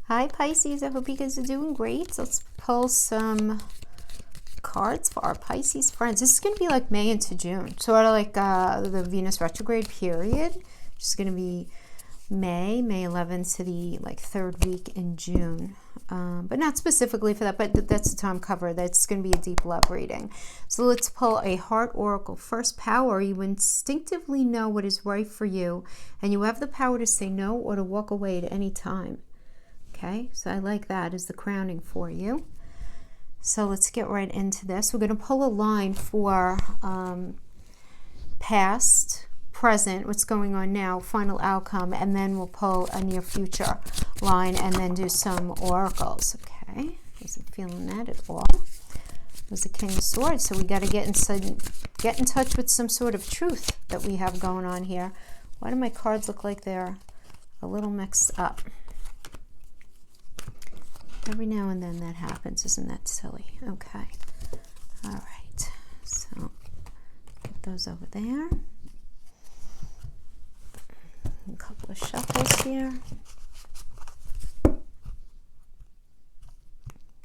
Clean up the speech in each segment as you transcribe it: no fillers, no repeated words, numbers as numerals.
Hi Pisces, I hope you guys are doing great. Let's pull some cards for our Pisces friends. This is going to be like May into June, sort of like the Venus retrograde period. Which is going to be May 11th to the like third week in June, but not specifically for that, but that's the time cover. That's going to be a deep love reading. So let's pull a heart oracle. First, power. You instinctively know what is right for you, and you have the power to say no or to walk away at any time. Okay, so I like that as the crowning for you. So let's get right into this. We're going to pull a line for past, present, what's going on now, final outcome, and then we'll pull a near future line and then do some oracles. Okay, wasn't feeling that at all. It was the King of Swords, so we got to get in touch with some sort of truth that we have going on here. Why do my cards look like they're a little mixed up? Every now and then that happens. Isn't that silly? Okay. All right. So get those over there. A couple of shuffles here.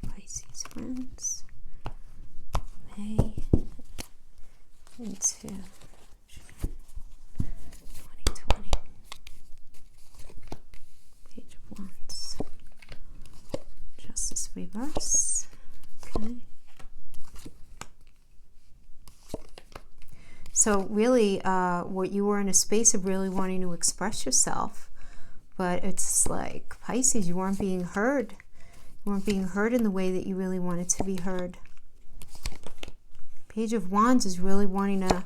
Pisces friends. May into 2020. Page of Wands. Justice reverse. Okay. So really, what you were in a space of really wanting to express yourself, but it's like Pisces, you weren't being heard. You weren't being heard in the way that you really wanted to be heard. Page of Wands is really wanting to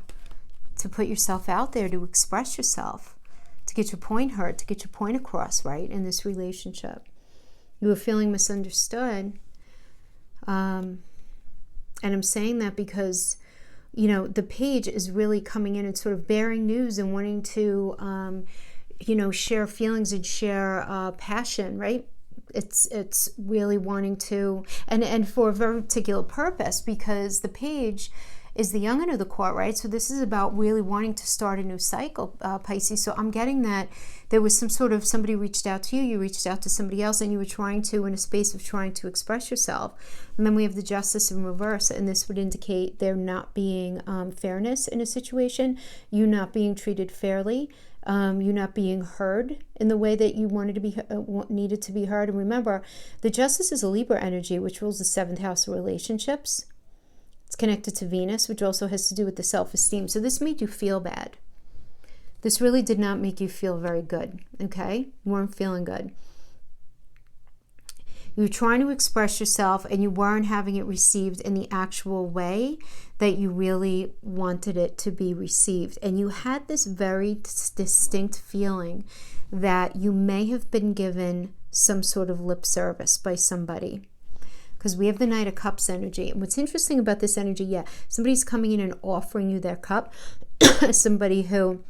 put yourself out there, to express yourself, to get your point heard, to get your point across, right, in this relationship. You were feeling misunderstood. And I'm saying that because, you know, the page is really coming in and sort of bearing news and wanting to, you know, share feelings and share passion, right? It's really wanting to, and for a very particular purpose, because the page is the young end of the court, right? So this is about really wanting to start a new cycle, Pisces. So I'm getting that there was some sort of, somebody reached out to you, you reached out to somebody else, and you were trying to, in a space of trying to express yourself. And then we have the Justice in reverse, and this would indicate there not being fairness in a situation, you not being treated fairly, you not being heard in the way that you wanted to be, needed to be heard. And remember, the Justice is a Libra energy, which rules the 7th house of relationships. It's connected to Venus, which also has to do with the self-esteem. So this made you feel bad. This really did not make you feel very good, okay? You weren't feeling good. You were trying to express yourself and you weren't having it received in the actual way that you really wanted it to be received. And you had this very distinct feeling that you may have been given some sort of lip service by somebody. Because we have the Knight of Cups energy. And what's interesting about this energy, yeah, somebody's coming in and offering you their cup. Somebody who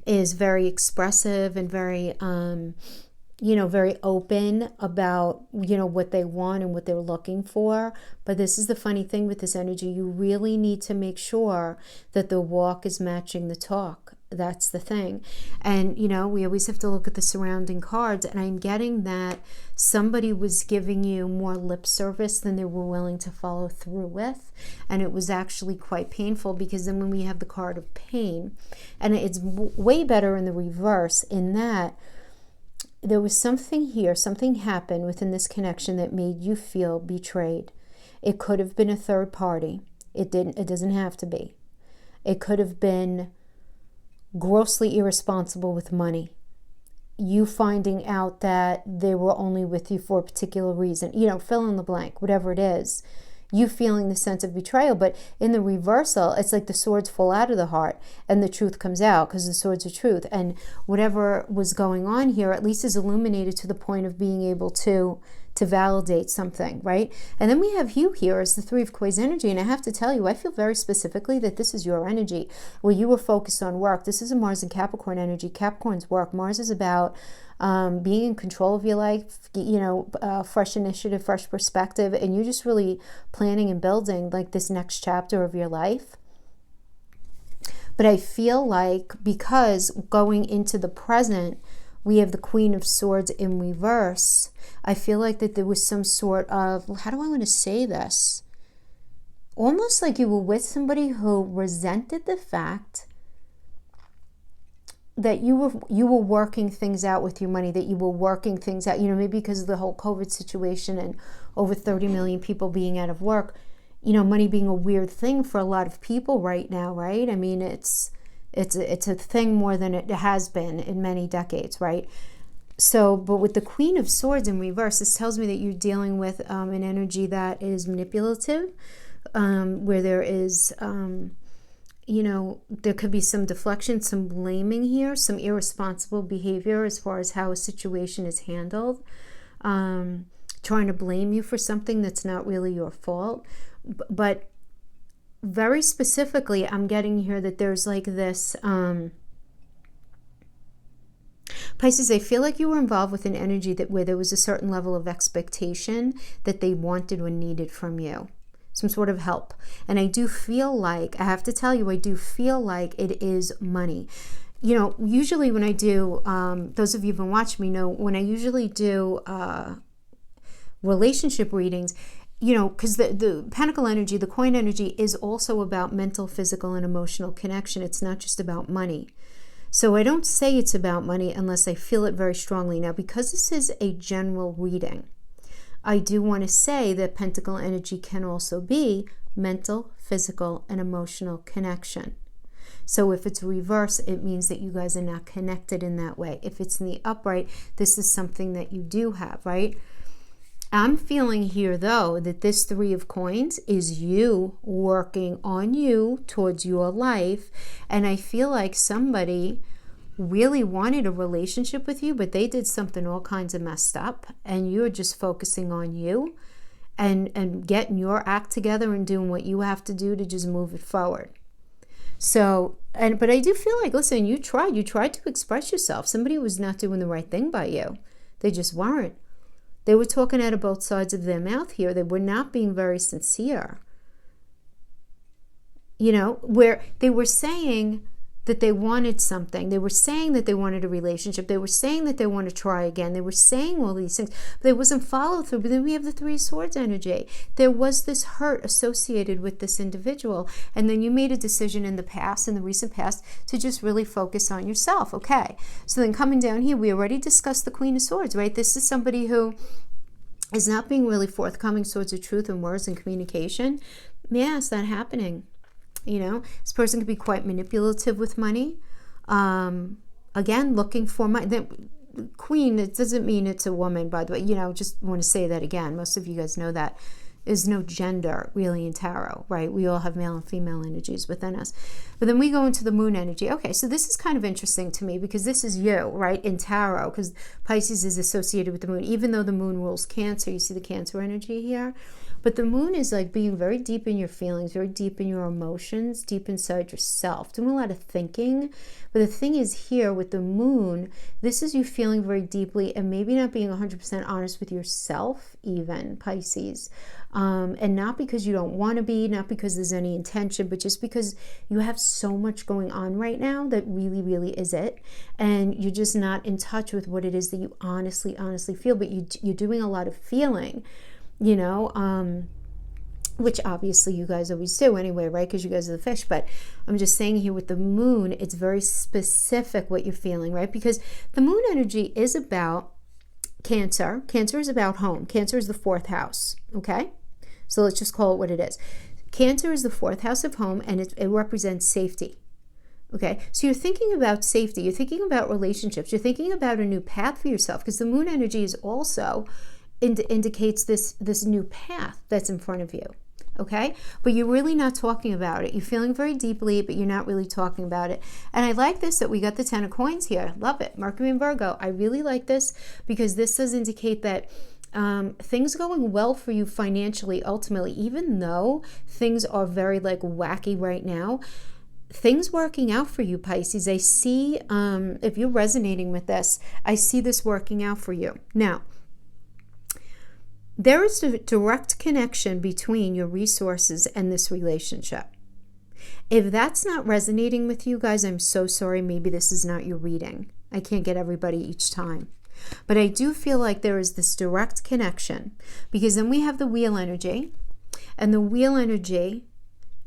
is very expressive and very, you know, very open about, you know, what they want and what they're looking for. But this is the funny thing with this energy. You really need to make sure that the walk is matching the talk. That's the thing. And, you know, we always have to look at the surrounding cards. And I'm getting that somebody was giving you more lip service than they were willing to follow through with. And it was actually quite painful, because then when we have the card of pain, and it's way better in the reverse, in that there was something here, something happened within this connection that made you feel betrayed. It could have been a third party. It doesn't have to be. It could have been grossly irresponsible with money. You finding out that they were only with you for a particular reason. You know, fill in the blank, whatever it is. You feeling the sense of betrayal. But in the reversal, it's like the swords fall out of the heart and the truth comes out, because the swords are truth. And whatever was going on here at least is illuminated to the point of being able to validate something, right? And then we have you here as the Three of Coins energy. And I have to tell you, I feel very specifically that this is your energy where you were focused on work. This is a Mars and Capricorn energy. Capricorn's work. Mars is about being in control of your life, you know, fresh initiative, fresh perspective, and you're just really planning and building like this next chapter of your life. But I feel like because going into the present we have the Queen of Swords in reverse. I feel like that there was some sort of, how do I want to say this? Almost like you were with somebody who resented the fact that you were working things out with your money, that you were working things out, maybe because of the whole COVID situation and over 30 million people being out of work, money being a weird thing for a lot of people right now, right? I mean, it's a thing more than it has been in many decades, right? So, but with the Queen of Swords in reverse, this tells me that you're dealing with an energy that is manipulative, where there is, there could be some deflection, some blaming here, some irresponsible behavior as far as how a situation is handled, trying to blame you for something that's not really your fault. But very specifically, I'm getting here that there's like this, Pisces, I feel like you were involved with an energy where there was a certain level of expectation that they wanted or needed from you. Some sort of help. And I do feel like, I have to tell you, I do feel like it is money. Usually when I do, those of you who've been watching me know, when I usually do relationship readings, because the pentacle energy, the coin energy is also about mental, physical, and emotional connection. It's not just about money. So I don't say it's about money unless I feel it very strongly. Now, because this is a general reading, I do want to say that pentacle energy can also be mental, physical, and emotional connection. So if it's reverse, it means that you guys are not connected in that way. If it's in the upright, this is something that you do have, right? I'm feeling here, though, that this Three of Coins is you working on you towards your life. And I feel like somebody really wanted a relationship with you, but they did something all kinds of messed up. And you're just focusing on you and getting your act together and doing what you have to do to just move it forward. So, but I do feel like, listen, you tried to express yourself. Somebody was not doing the right thing by you. They just weren't. They were talking out of both sides of their mouth here. They were not being very sincere. Where they were saying that they wanted something. They were saying that they wanted a relationship. They were saying that they want to try again. They were saying all these things, but there wasn't follow through. But then we have the Three of Swords energy. There was this hurt associated with this individual. And then you made a decision in the recent past, to just really focus on yourself. Okay. So then coming down here, we already discussed the Queen of Swords, right? This is somebody who is not being really forthcoming, swords of truth and words and communication. Yeah, it's not happening. This person could be quite manipulative with money. Again, looking for money. The Queen, it doesn't mean it's a woman, by the way. Just want to say that again. Most of you guys know that. There's no gender really in tarot, right? We all have male and female energies within us. But then we go into the moon energy. Okay, so this is kind of interesting to me because this is you, right, in tarot, because Pisces is associated with the moon, even though the moon rules Cancer. You see the Cancer energy here? But the moon is like being very deep in your feelings, very deep in your emotions, deep inside yourself, doing a lot of thinking. But the thing is here with the moon, this is you feeling very deeply and maybe not being 100% honest with yourself even, Pisces. And not because you don't want to be, not because there's any intention, but just because you have so much going on right now that really, really is it. And you're just not in touch with what it is that you honestly feel, but you're doing a lot of feeling. Which obviously you guys always do anyway, right? Because you guys are the fish. But I'm just saying here with the moon, it's very specific what you're feeling, right? Because the moon energy is about Cancer. Cancer is about home. Cancer is the fourth house, okay? So let's just call it what it is. Cancer is the fourth house of home, and it represents safety. Okay, so you're thinking about safety. You're thinking about relationships. You're thinking about a new path for yourself, because the moon energy is also indicates this new path that's in front of you. Okay, but you're really not talking about it. You're feeling very deeply, but you're not really talking about it. And I like this that we got the Ten of Coins here. Love it. Mercury and Virgo. I really like this because this does indicate that things are going well for you financially ultimately, even though things are very wacky right now. Things working out for you, Pisces. I see, if you're resonating with this, I see this working out for you. Now, there is a direct connection between your resources and this relationship. If that's not resonating with you guys, I'm so sorry. Maybe this is not your reading. I can't get everybody each time. But I do feel like there is this direct connection, because then we have the wheel energy, and the wheel energy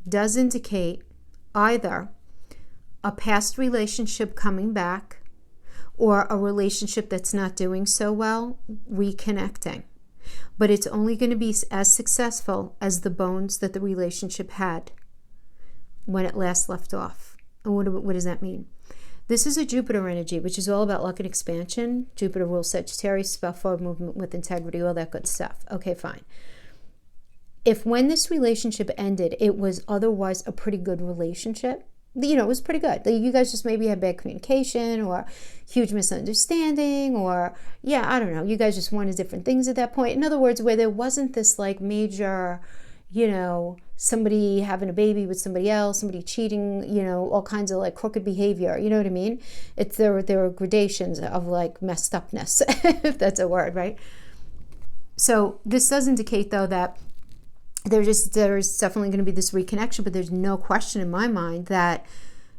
does indicate either a past relationship coming back or a relationship that's not doing so well, reconnecting. But it's only going to be as successful as the bones that the relationship had when it last left off. And what does that mean? This is a Jupiter energy, which is all about luck and expansion. Jupiter rules Sagittarius, about forward movement with integrity, all that good stuff. Okay, fine. If when this relationship ended, it was otherwise a pretty good relationship, it was pretty good. Like, you guys just maybe had bad communication or huge misunderstanding, or, I don't know. You guys just wanted different things at that point. In other words, where there wasn't this like major, somebody having a baby with somebody else, somebody cheating, all kinds of like crooked behavior. You know what I mean? There are gradations of like messed upness, if that's a word, right? So this does indicate, though, that there's definitely going to be this reconnection, but there's no question in my mind that,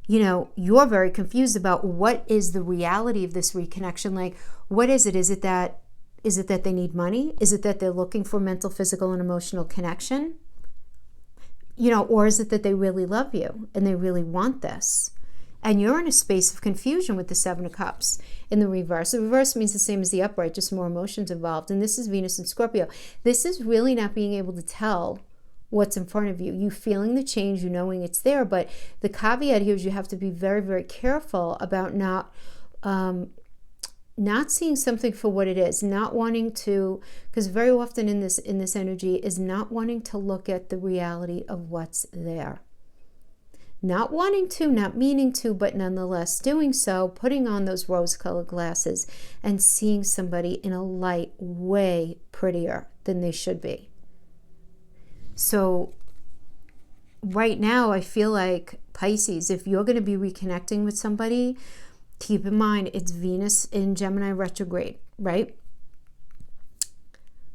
you're very confused about what is the reality of this reconnection. Like, what is it? Is it that they need money? Is it that they're looking for mental, physical, and emotional connection? Or is it that they really love you and they really want this? And you're in a space of confusion with the Seven of Cups in the reverse. The reverse means the same as the upright, just more emotions involved. And this is Venus and Scorpio. This is really not being able to tell what's in front of you. You feeling the change, you knowing it's there. But the caveat here is you have to be very, very careful about not seeing something for what it is, not wanting to, because very often in this energy is not wanting to look at the reality of what's there. Not wanting to, not meaning to, but nonetheless doing so, putting on those rose-colored glasses and seeing somebody in a light way prettier than they should be. So right now, I feel like, Pisces, if you're going to be reconnecting with somebody, keep in mind it's Venus in Gemini retrograde, right?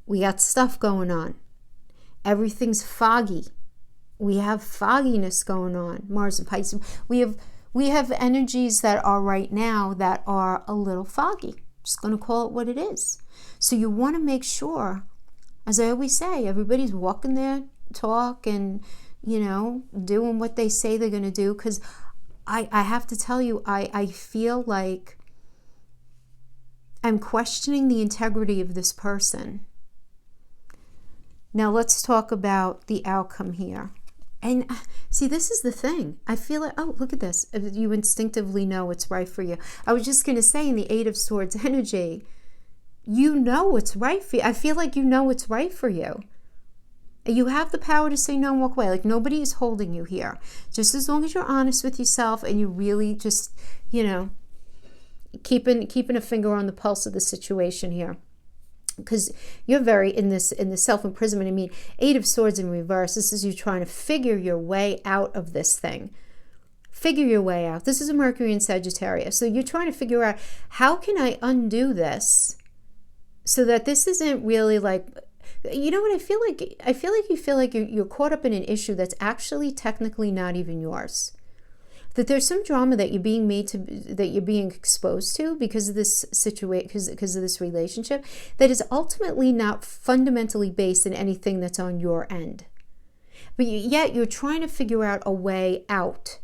We got stuff going on. Everything's foggy. We have fogginess going on. Mars and Pisces. We have energies that are right now that are a little foggy. Just going to call it what it is. So you want to make sure, as I always say, everybody's walking their talk and, doing what they say they're going to do. Because I have to tell you, I feel like I'm questioning the integrity of this person. Now let's talk about the outcome here. And see, this is the thing. I feel like, oh, look at this. You instinctively know what's right for you. I was just going to say, in the Eight of Swords energy, what's right for you. I feel like you know what's right for you. You have the power to say no and walk away. Like, nobody is holding you here. Just as long as you're honest with yourself and you really just, keeping a finger on the pulse of the situation here. Because you're very in this self-imprisonment. I mean, Eight of Swords in reverse. This is you trying to figure your way out of this thing. Figure your way out. This is a Mercury in Sagittarius. So you're trying to figure out, how can I undo this so that this isn't really like, you know what I feel like? I feel like you feel like you're caught up in an issue that's actually technically not even yours. That there's some drama that you're being exposed to because of this situation, because of this relationship, that is ultimately not fundamentally based in anything that's on your end. But yet you're trying to figure out a way out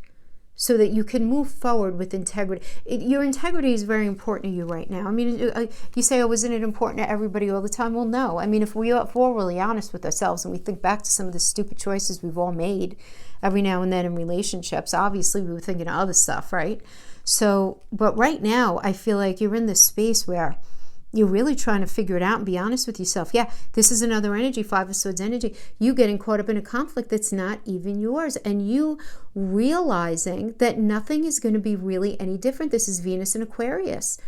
so that you can move forward with integrity. Your integrity is very important to you right now. I mean, you say, oh, isn't it important to everybody all the time? Well, no. I mean, if we're really honest with ourselves and we think back to some of the stupid choices we've all made every now and then in relationships, obviously we were thinking of other stuff, right? So, but right now, I feel like you're in this space where you're really trying to figure it out and be honest with yourself. Yeah, this is another energy, Five of Swords energy. You getting caught up in a conflict that's not even yours, and you realizing that nothing is going to be really any different. This is Venus in Aquarius,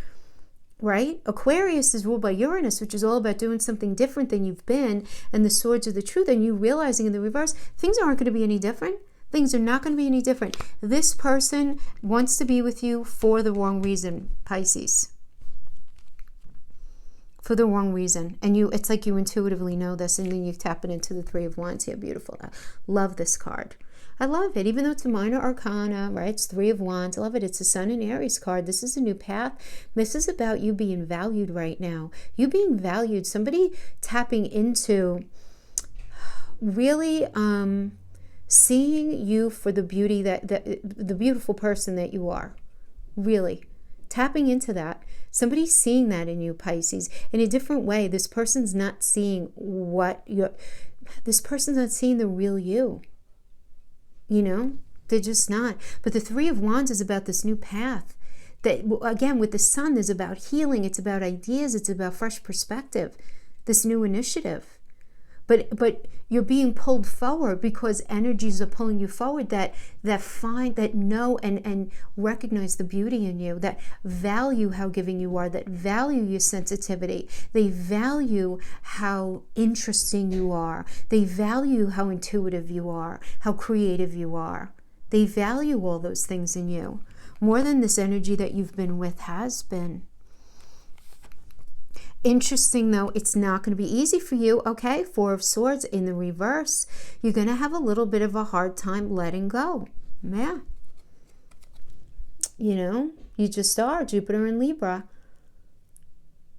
right? Aquarius is ruled by Uranus, which is all about doing something different than you've been, and the swords of the truth, and you realizing in the reverse, things aren't going to be any different. Things are not going to be any different. This person wants to be with you for the wrong reason, Pisces. For the wrong reason. And it's like you intuitively know this, and then you tap it into the Three of Wands here. Beautiful. I love this card. I love it. Even though it's a minor arcana, right? It's 3 of Wands. I love it. It's a Sun and Aries card. This is a new path. This is about you being valued right now. You being valued. Somebody tapping into really seeing you for the beauty that the beautiful person that you are. Really. Tapping into that. Somebody's seeing that in you, Pisces, in a different way. This person's not seeing this person's not seeing the real you. You know, they're just not. But the 3 of Wands is about this new path. That, again, with the Sun, is about healing. It's about ideas. It's about fresh perspective. This new initiative. But you're being pulled forward because energies are pulling you forward that know and recognize the beauty in you, that value how giving you are, that value your sensitivity. They value how interesting you are. They value how intuitive you are, how creative you are. They value all those things in you more than this energy that you've been with has been. Interesting, though, it's not going to be easy for you, okay? 4 of Swords in the reverse. You're going to have a little bit of a hard time letting go. Yeah. You know, you just are. Jupiter in Libra.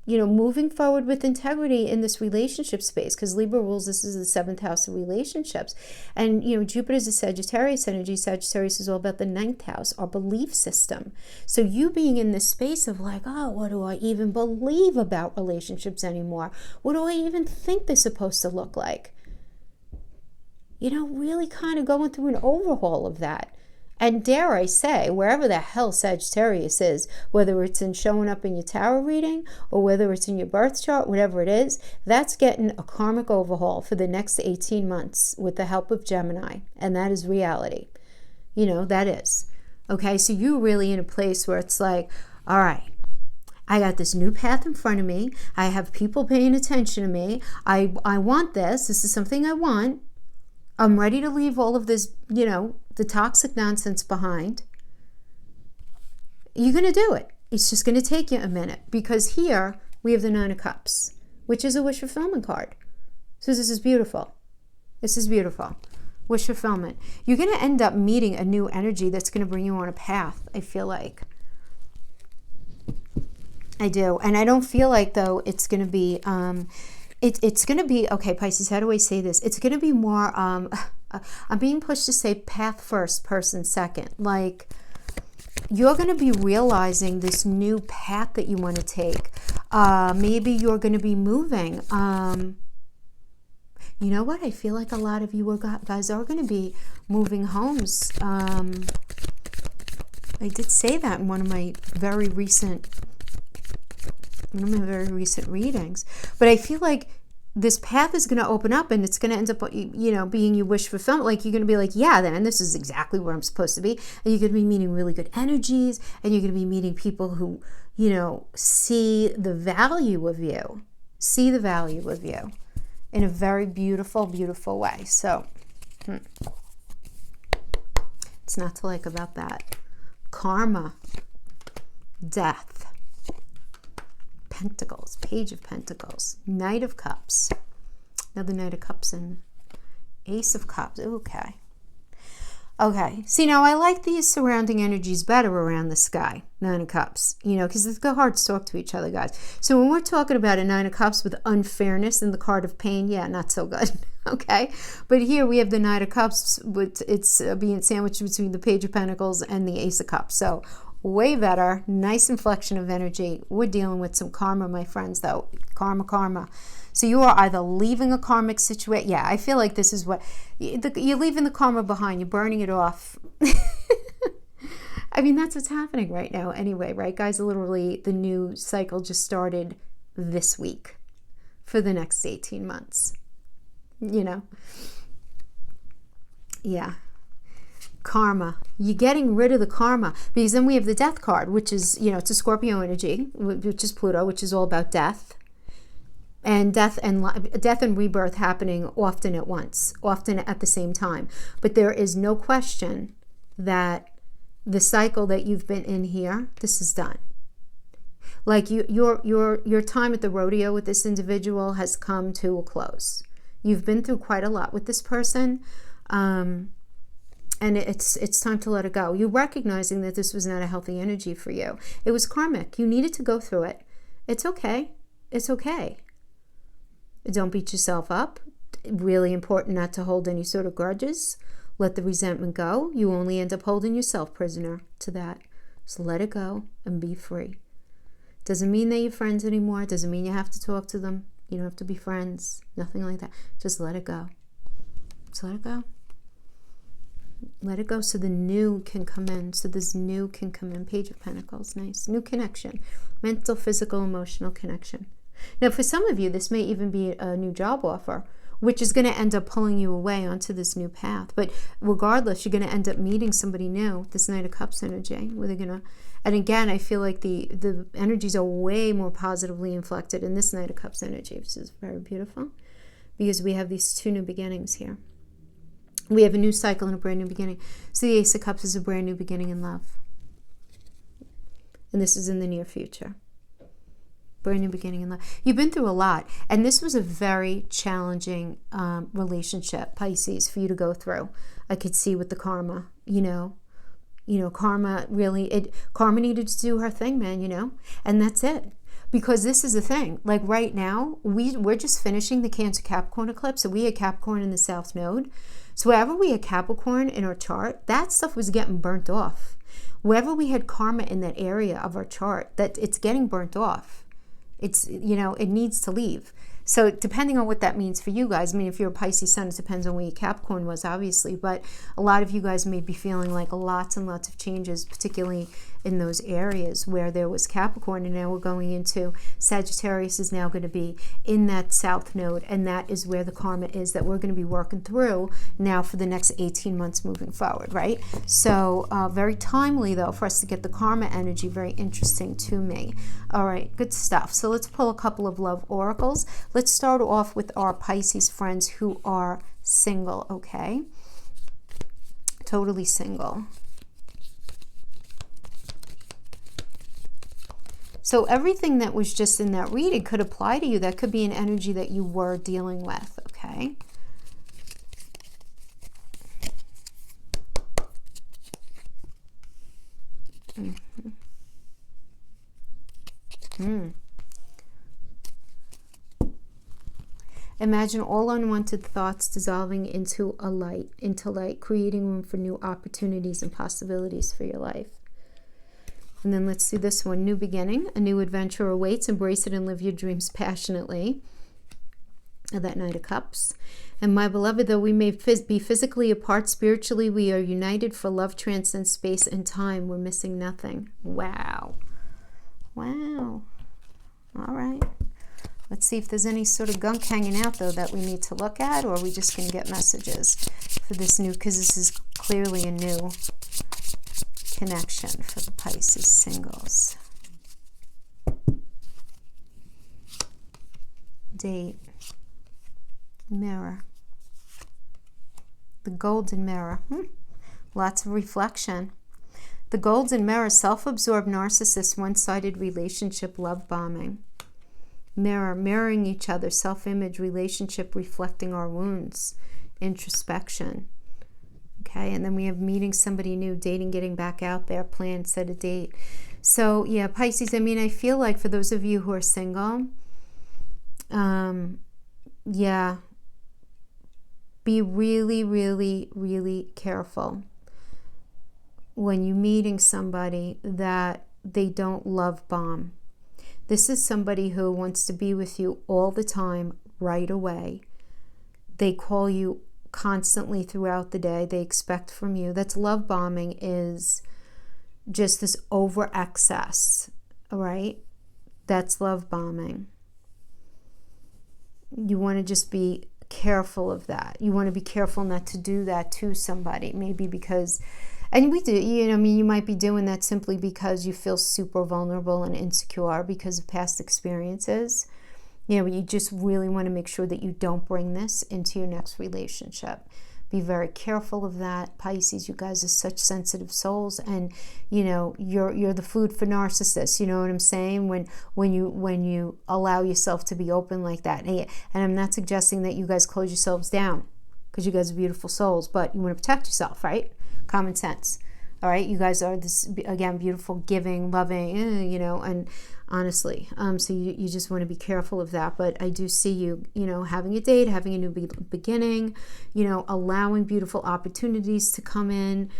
You know, moving forward with integrity in this relationship space, because Libra rules, this is the 7th house of relationships. And, you know, Jupiter is a Sagittarius energy. Sagittarius is all about the 9th house, our belief system. So you being in this space of like, oh, what do I even believe about relationships anymore? What do I even think they're supposed to look like? You know, really kind of going through an overhaul of that. And dare I say, wherever the hell Sagittarius is, whether it's in showing up in your tarot reading or whether it's in your birth chart, whatever it is, that's getting a karmic overhaul for the next 18 months with the help of Gemini. And that is reality. You know, that is. Okay, so you're really in a place where it's like, all right, I got this new path in front of me. I have people paying attention to me. I want this. This is something I want. I'm ready to leave all of this, you know, the toxic nonsense behind. You're going to do it. It's just going to take you a minute, because here we have the 9 of Cups, which is a wish fulfillment card. So this is beautiful. This is beautiful. Wish fulfillment. You're going to end up meeting a new energy that's going to bring you on a path, I feel like. I do. And I don't feel like, though, it's going to be... It's going to be, okay, Pisces, how do I say this? It's going to be more, I'm being pushed to say path first, person second. Like, you're going to be realizing this new path that you want to take. Maybe you're going to be moving. You know what? I feel like a lot of you guys are going to be moving homes. I did say that in one of my very recent readings, but I feel like this path is going to open up and it's going to end up, you know, being your wish fulfillment. Like, you're going to be like, yeah, then this is exactly where I'm supposed to be. And you're going to be meeting really good energies, and you're going to be meeting people who, you know, see the value of you in a very beautiful, beautiful way. So it's not to like about that. Karma, death, Pentacles, Page of Pentacles, Knight of Cups, another Knight of Cups, and Ace of Cups. Okay. See, now I like these surrounding energies better around the sky, 9 of Cups, you know, because the cards talk to each other, guys. So when we're talking about a 9 of Cups with unfairness and the card of pain, yeah, not so good. Okay. But here we have the Knight of Cups, with it's being sandwiched between the Page of Pentacles and the Ace of Cups. So way better. Nice inflection of energy. We're dealing with some karma, my friends, though. Karma. So you are either leaving a karmic situation. Yeah, I feel like this is what... You're leaving the karma behind. You're burning it off. I mean, that's what's happening right now anyway, right, guys? Literally, the new cycle just started this week for the next 18 months. You know? Yeah. Karma. You're getting rid of the karma, because then we have the death card, which is, you know, it's a Scorpio energy, which is Pluto, which is all about death and rebirth happening often at once, often at the same time. But there is no question that the cycle that you've been in here, this is done. Like your time at the rodeo with this individual has come to a close. You've been through quite a lot with this person. And it's time to let it go. You're recognizing that this was not a healthy energy for you. It was karmic. You needed to go through it. It's okay. It's okay. Don't beat yourself up. Really important not to hold any sort of grudges. Let the resentment go. You only end up holding yourself prisoner to that. So let it go and be free. Doesn't mean that you're friends anymore. Doesn't mean you have to talk to them. You don't have to be friends. Nothing like that. Just let it go. Just let it go. Let it go so the new can come in. So this new can come in. Page of Pentacles. Nice. New connection. Mental, physical, emotional connection. Now, for some of you, this may even be a new job offer, which is going to end up pulling you away onto this new path. But regardless, you're going to end up meeting somebody new. This Knight of Cups energy, where they're going to, and again, I feel like the energies are way more positively inflected in this Knight of Cups energy, which is very beautiful, because we have these two new beginnings here. We have a new cycle and a brand new beginning. So the Ace of Cups is a brand new beginning in love. And this is in the near future. Brand new beginning in love. You've been through a lot. And this was a very challenging relationship, Pisces, for you to go through. I could see with the karma, karma really, karma needed to do her thing, man, and that's it. Because this is the thing, like right now, we're just finishing the Cancer Capricorn eclipse. So we had Capricorn in the South Node. So wherever we had Capricorn in our chart, that stuff was getting burnt off. Wherever we had karma in that area of our chart, that it's getting burnt off. It's, it needs to leave. So depending on what that means for you guys, I mean, if you're a Pisces sun, it depends on where your Capricorn was, obviously, but a lot of you guys may be feeling like lots and lots of changes, particularly in those areas where there was Capricorn, and now we're going into Sagittarius is now going to be in that South Node, and that is where the karma is that we're going to be working through now for the next 18 months moving forward, right? So very timely, though, for us to get the karma energy, very interesting to me. All right, good stuff. So let's pull a couple of love oracles. Let's start off with our Pisces friends who are single, okay? Totally single. So everything that was just in that reading could apply to you. That could be an energy that you were dealing with, okay? Imagine all unwanted thoughts dissolving into light, creating room for new opportunities and possibilities for your life. And then let's see this one. New beginning. A new adventure awaits. Embrace it and live your dreams passionately. That Knight of Cups. And my beloved, though we may be physically apart, spiritually we are united, for love transcends space and time. We're missing nothing. Wow. Wow. All right. Let's see if there's any sort of gunk hanging out, though, that we need to look at, or are we just going to get messages for this new, because this is clearly a new connection for the Pisces singles. Date. Mirror. The golden mirror. Lots of reflection. The golden mirror, self-absorbed narcissist, one-sided relationship, love bombing. Mirror, mirroring each other, self-image, relationship reflecting our wounds, introspection. Okay, and then we have meeting somebody new, dating, getting back out there, plan, set a date. So yeah, Pisces, I mean, I feel like for those of you who are single, yeah, be really, really, really careful when you're meeting somebody that they don't love bomb. This is somebody who wants to be with you all the time, right away. They call you constantly throughout the day. They expect from you. That's love bombing, is just this over excess, all right? That's love bombing. You want to just be careful of that. You want to be careful not to do that to somebody, maybe because, and we do, I mean, you might be doing that simply because you feel super vulnerable and insecure because of past experiences. You just really want to make sure that you don't bring this into your next relationship. Be very careful of that. Pisces, you guys are such sensitive souls, and you're the food for narcissists. You know what I'm saying? When you allow yourself to be open like that. And I'm not suggesting that you guys close yourselves down, because you guys are beautiful souls, but you want to protect yourself, right? Common sense. All right, you guys are this, again, beautiful, giving, loving, and honestly, so you just want to be careful of that. But I do see you, having a date, having a new beginning, allowing beautiful opportunities to come in.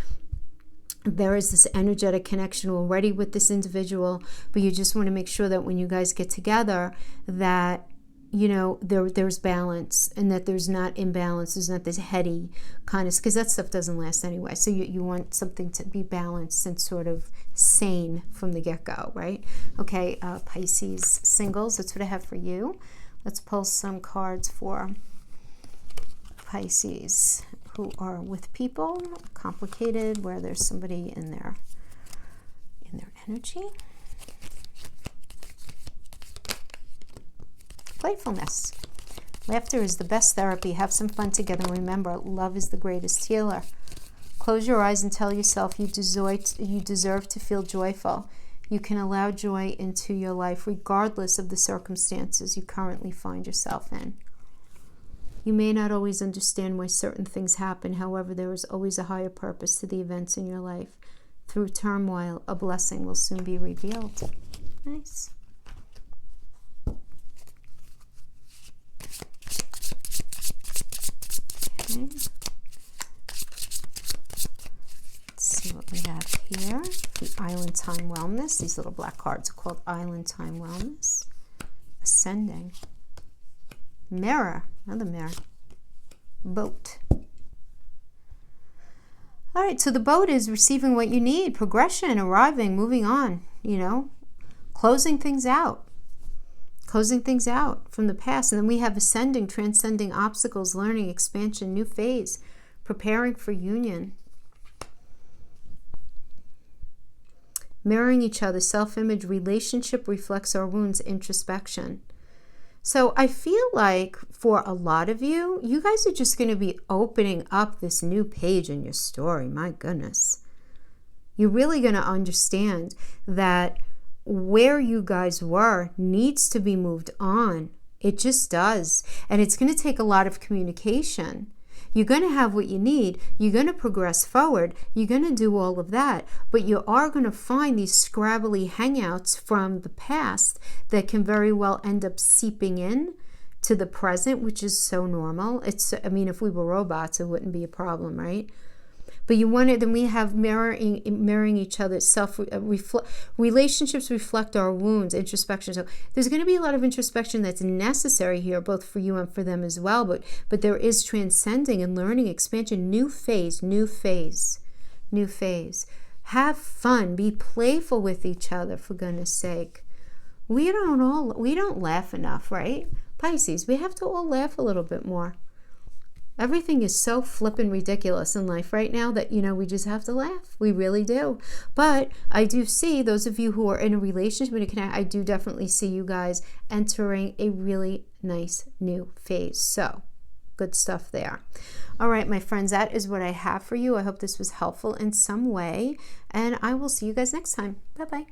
There is this energetic connection already with this individual, but you just want to make sure that when you guys get together, that there's balance, and that there's not imbalance, there's not this heady kind of, because that stuff doesn't last anyway. So you want something to be balanced and sort of sane from the get-go, right? Okay, Pisces singles, that's what I have for you. Let's pull some cards for Pisces who are with people, complicated, where there's somebody in their energy. Playfulness. Laughter is the best therapy. Have some fun together. Remember, love is the greatest healer. Close your eyes and tell yourself you deserve to feel joyful. You can allow joy into your life regardless of the circumstances you currently find yourself in. You may not always understand why certain things happen. However, there is always a higher purpose to the events in your life. Through turmoil, a blessing will soon be revealed. Nice. Okay. Let's see what we have here. The Island Time Wellness. These little black cards are called Island Time Wellness. Ascending. Mirror. Another mirror. Boat. All right, so the boat is receiving what you need. Progression, arriving, moving on, closing things out. Closing things out from the past. And then we have ascending, transcending obstacles, learning, expansion, new phase, preparing for union. Mirroring each other, self-image, relationship reflects our wounds, introspection. So I feel like for a lot of you, you guys are just going to be opening up this new page in your story. My goodness. You're really going to understand that where you guys were needs to be moved on. It just does. And it's going to take a lot of communication. You're going to have what you need. You're going to progress forward. You're going to do all of that. But you are going to find these scrabbly hangouts from the past that can very well end up seeping in to the present, which is so normal. If we were robots, it wouldn't be a problem, right? But you want it, then we have mirroring each other. Relationships reflect our wounds, introspection. So there's going to be a lot of introspection that's necessary here, both for you and for them as well. But there is transcending and learning, expansion, new phase. Have fun. Be playful with each other, for goodness sake. We don't laugh enough, right? Pisces, we have to all laugh a little bit more. Everything is so flippin' ridiculous in life right now that, we just have to laugh. We really do. But I do see those of you who are in a relationship, I do definitely see you guys entering a really nice new phase. So good stuff there. All right, my friends, that is what I have for you. I hope this was helpful in some way, and I will see you guys next time. Bye-bye.